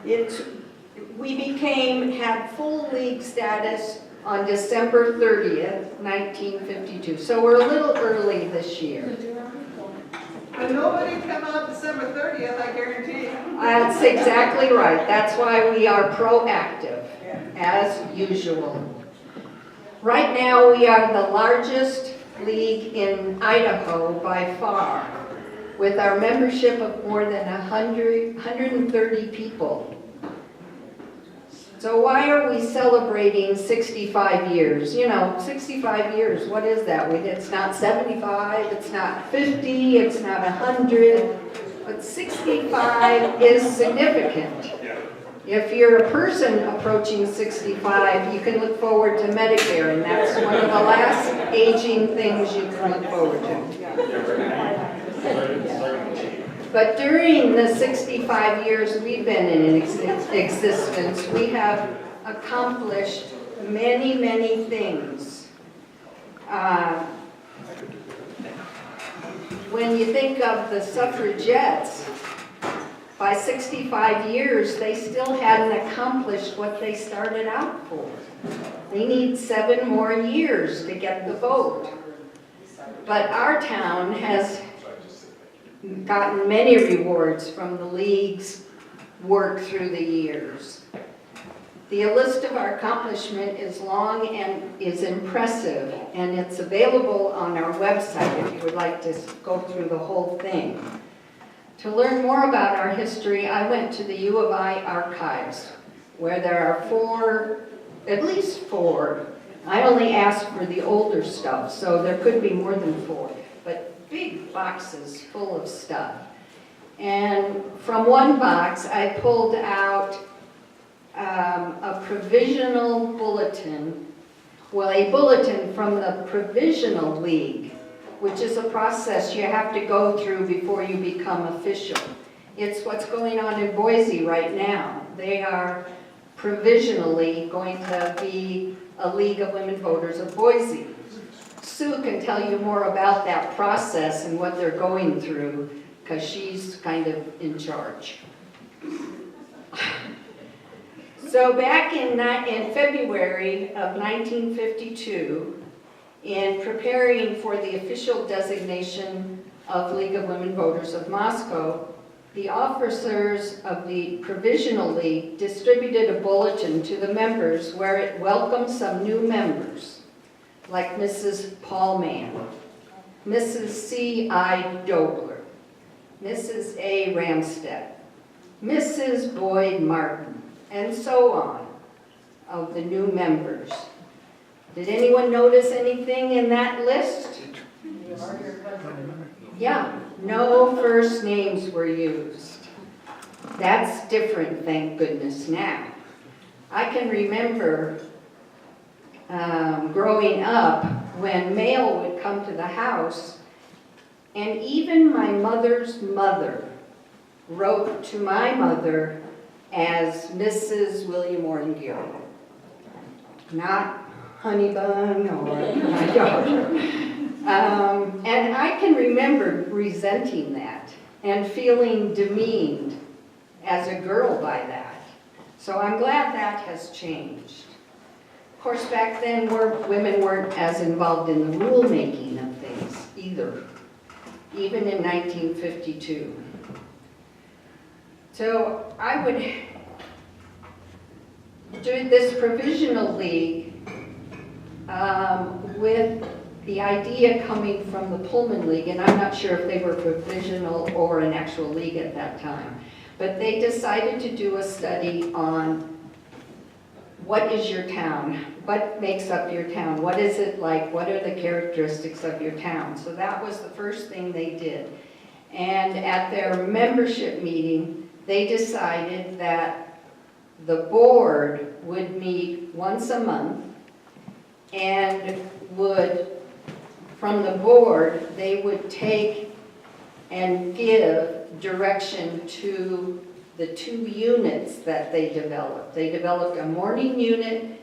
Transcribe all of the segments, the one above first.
We had full league status on December 30th, 1952. So we're a little early this year. And nobody come out December 30th, I guarantee you. That's exactly right. That's why we are proactive, as usual. Right now, we are the largest league in Idaho by far, with our membership of more than 130 people. So why are we celebrating 65 years? You know, 65 years, what is that? It's not 75, it's not 50, it's not 100, but 65 is significant. If you're a person approaching 65, you can look forward to Medicare, and that's one of the last aging things you can look forward to. But during the 65 years we've been in existence, we have accomplished many, many things. When you think of the suffragettes, by 65 years, they still hadn't accomplished what they started out for. They need 7 more years to get the vote. But our town has gotten many rewards from the league's work through the years. The list of our accomplishment is long and is impressive, and it's available on our website if you would like to go through the whole thing. To learn more about our history, I went to the U of I archives, where there are at least four. I only asked for the older stuff, so there could be more than 4, but big boxes full of stuff. And from one box, I pulled out a provisional bulletin, a bulletin from the Provisional League, which is a process you have to go through before you become official. It's what's going on in Boise right now. They are provisionally going to be a League of Women Voters of Boise. Sue can tell you more about that process and what they're going through, because she's kind of in charge. So back in February of 1952, in preparing for the official designation of League of Women Voters of Moscow, the officers of the Provisional League distributed a bulletin to the members where it welcomed some new members, like Mrs. Paulman, Mrs. C.I. Dobler, Mrs. A. Ramstead, Mrs. Boyd Martin, and so on, of the new members. Did anyone notice anything in that list? Yeah, no first names were used. That's different, thank goodness, now. I can remember growing up when mail would come to the house, and even my mother's mother wrote to my mother as Mrs. William Warren Gill, not Honey Bun or my daughter. And I can remember resenting that and feeling demeaned as a girl by that. So I'm glad that has changed. Of course, back then women weren't as involved in the rulemaking of things either, even in 1952. So I would do this Provisional League with the idea coming from the Pullman League, and I'm not sure if they were provisional or an actual league at that time, but they decided to do a study on what is your town, what makes up your town, what is it like, what are the characteristics of your town. So that was the first thing they did. And at their membership meeting, they decided that the board would meet once a month and from the board, they would take and give direction to the 2 units that they developed. They developed a morning unit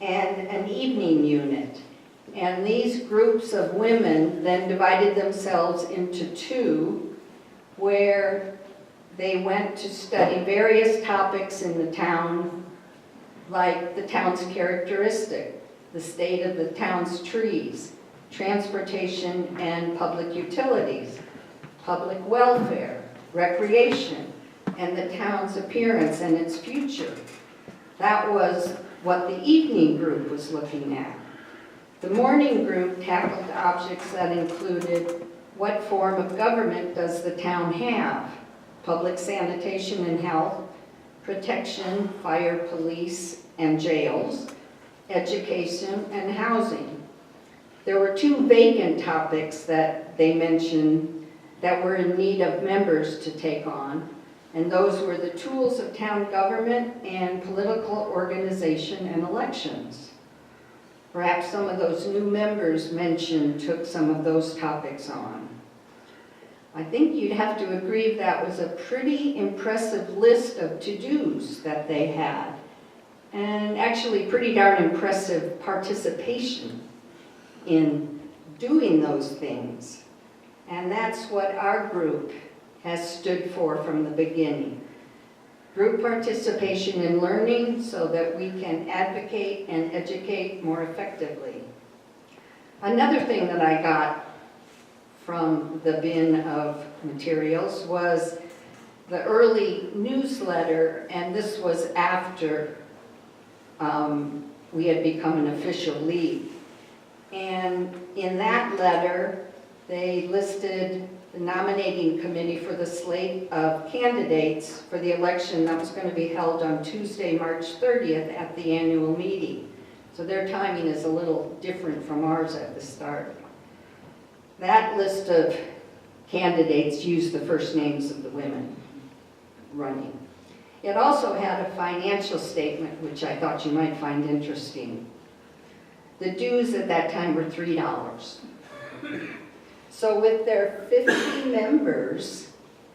and an evening unit. And these groups of women then divided themselves into 2, where they went to study various topics in the town, like the town's characteristic, the state of the town's trees, transportation and public utilities, public welfare, recreation, and the town's appearance and its future. That was what the evening group was looking at. The morning group tackled objects that included what form of government does the town have, public sanitation and health, protection, fire, police, and jails, education, and housing. There were 2 vacant topics that they mentioned that were in need of members to take on, and those were the tools of town government and political organization and elections. Perhaps some of those new members mentioned took some of those topics on. I think you'd have to agree that was a pretty impressive list of to-dos that they had, and actually pretty darn impressive participation in doing those things. And that's what our group has stood for from the beginning. Group participation in learning so that we can advocate and educate more effectively. Another thing that I got from the bin of materials was the early newsletter, and this was after we had become an official league. And in that letter, they listed the nominating committee for the slate of candidates for the election that was going to be held on Tuesday, March 30th at the annual meeting. So their timing is a little different from ours at the start. That list of candidates used the first names of the women running. It also had a financial statement, which I thought you might find interesting. The dues at that time were $3. So with their 50 members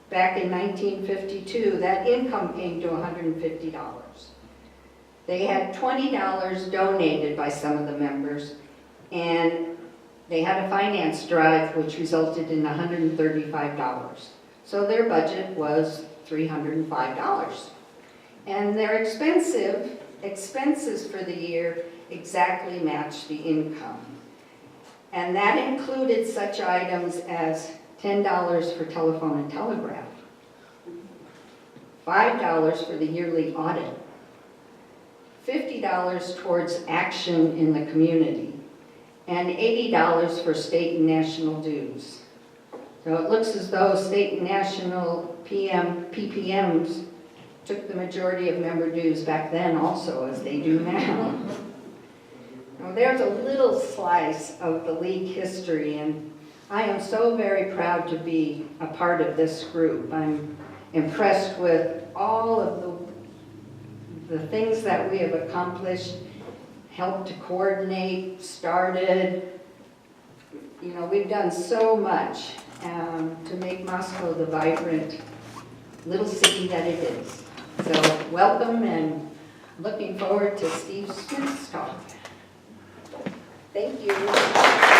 back in 1952, that income came to $150. They had $20 donated by some of the members, and they had a finance drive which resulted in $135. So their budget was $305. And their expenses for the year exactly matched the income. And that included such items as $10 for telephone and telegraph, $5 for the yearly audit, $50 towards action in the community, and $80 for state and national dues. So it looks as though state and national PPMs took the majority of member dues back then also, as they do now. Now there's a little slice of the league history, and I am so very proud to be a part of this group. I'm impressed with all of the things that we have accomplished, helped to coordinate, started. You know, we've done so much to make Moscow the vibrant little city that it is. So welcome, and looking forward to Steve Smith's talk. Thank you.